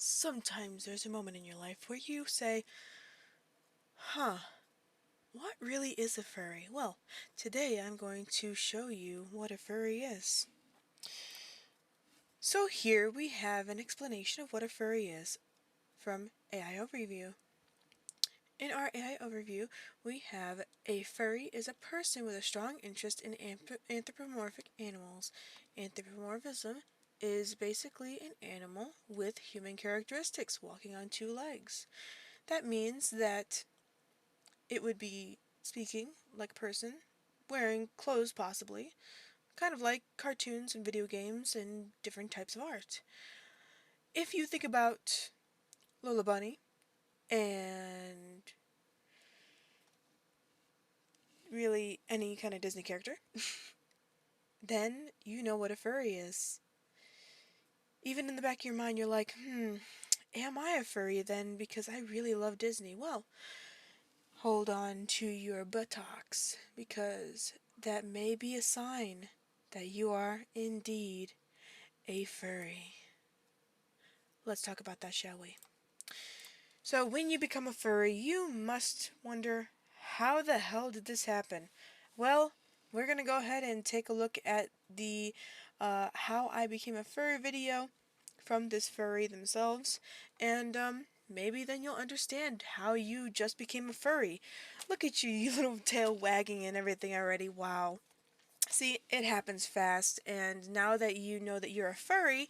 Sometimes there's a moment in your life where you say, huh, what really is a furry? Well, today I'm going to show you what a furry is. So here we have an explanation of what a furry is from AI Overview. In our AI Overview, we have a furry is a person with a strong interest in anthropomorphic animals. Anthropomorphism is basically an animal with human characteristics walking on two legs. That means that it would be speaking like a person, wearing clothes possibly, kind of like cartoons and video games and different types of art. If you think about Lola Bunny and really any kind of Disney character, then you know what a furry is. Even in the back of your mind, you're like, am I a furry then because I really love Disney? Well, hold on to your buttocks because that may be a sign that you are indeed a furry. Let's talk about that, shall we? So when you become a furry, you must wonder, how the hell did this happen? Well, we're going to go ahead and take a look at the how I became a furry video from this furry themselves, and maybe then you'll understand how you just became a furry. Look at you, you little tail wagging and everything already. Wow. See, it happens fast, and now that you know that you're a furry,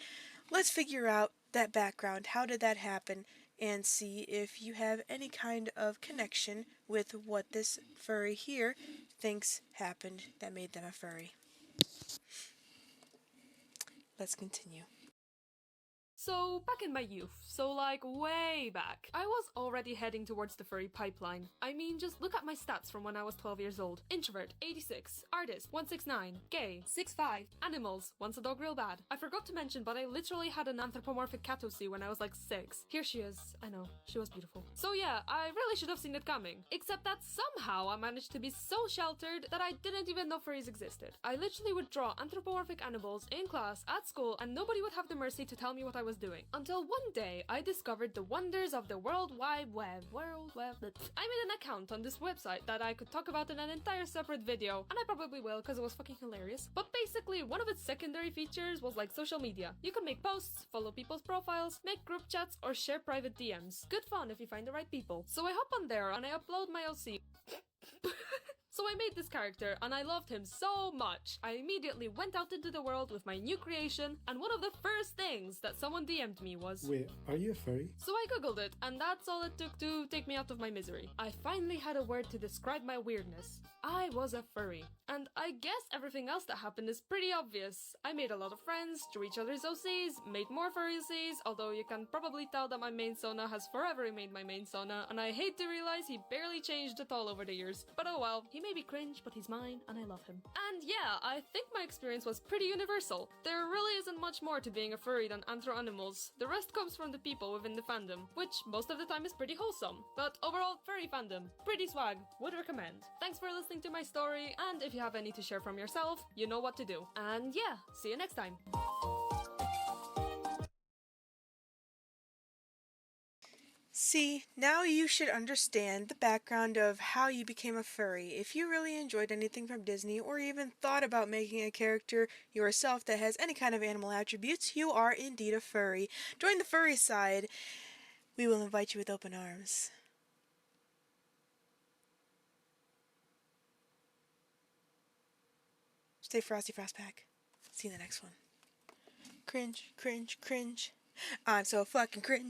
let's figure out that background. How did that happen? And see if you have any kind of connection with what this furry here thinks happened that made them a furry. Let's continue. So, back in my youth, so like way back, I was already heading towards the furry pipeline. I mean, just look at my stats from when I was 12 years old. Introvert, 86. Artist, 169. Gay, 6'5". Animals, wants a dog real bad. I forgot to mention, but I literally had an anthropomorphic catosy when I was like 6. Here she is. I know, she was beautiful. So yeah, I really should have seen it coming. Except that somehow I managed to be so sheltered that I didn't even know furries existed. I literally would draw anthropomorphic animals in class, at school, and nobody would have the mercy to tell me what I was doing. Until one day, I discovered the wonders of the World Wide Web. I made an account on this website that I could talk about in an entire separate video, and I probably will because it was fucking hilarious. But basically, one of its secondary features was like social media. You could make posts, follow people's profiles, make group chats, or share private DMs. Good fun if you find the right people. So I hop on there and I upload my OC. So I made this character, and I loved him so much. I immediately went out into the world with my new creation, and one of the first things that someone DM'd me was, "Wait, are you a furry?" So I googled it, and that's all it took to take me out of my misery. I finally had a word to describe my weirdness. I was a furry. And I guess everything else that happened is pretty obvious. I made a lot of friends, drew each other's OCs, made more furry OCs, although you can probably tell that my main Sona has forever remained my main Sona, and I hate to realize he barely changed at all over the years. But oh well, he may be cringe, but he's mine, and I love him. And yeah, I think my experience was pretty universal. There really isn't much more to being a furry than anthro animals. The rest comes from the people within the fandom, which most of the time is pretty wholesome. But overall, furry fandom, pretty swag, would recommend. Thanks for listening to my story, and if you have any to share from yourself, you know what to do. And yeah, see you next time. See, now you should understand the background of how you became a furry. If you really enjoyed anything from Disney or even thought about making a character yourself that has any kind of animal attributes, you are indeed a furry. Join the furry side. We will invite you with open arms. Stay frosty, frostpack. See you in the next one. Cringe, cringe, cringe. I'm so fucking cringe.